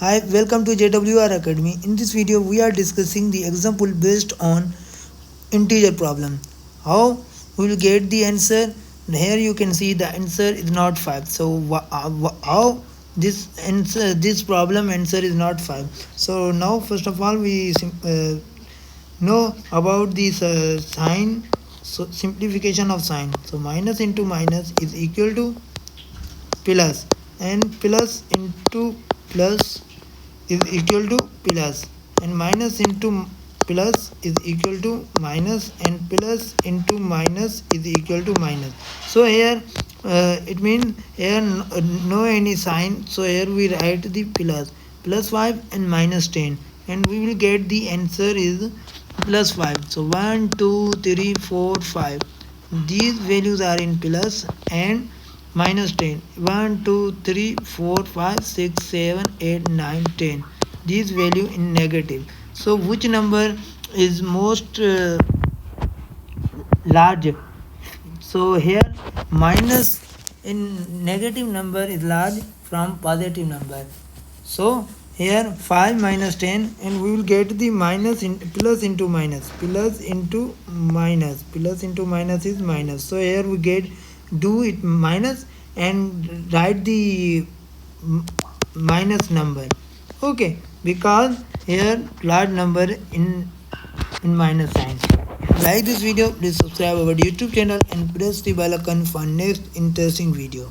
Hi, welcome to JWR Academy. In this video, we are discussing the example based on integer problem. How we will get the answer? Here you can see the answer is not 5. So how this problem answer is not 5? So now first of all we know about this sign. So simplification of sign. So minus into minus is equal to plus, and plus into plus is equal to plus, and minus into plus is equal to minus, and plus into minus is equal to minus. So here it means here no any sign, so here we write the plus 5 and minus 10, and we will get the answer is plus 5. So 1 2 3 4 5, these values are in plus, and minus 10, 1 2 3 4 5 6 7 8 9 10, these value in negative. So which number is most large? So here minus in negative number is large from positive number. So here 5 minus 10, and we will get the minus in plus into minus, plus into minus, plus into minus is minus. So here we get do it minus and write the minus number. Okay, because here large number in minus sign. If you like this video, please subscribe our YouTube channel and press the bell icon for next interesting video.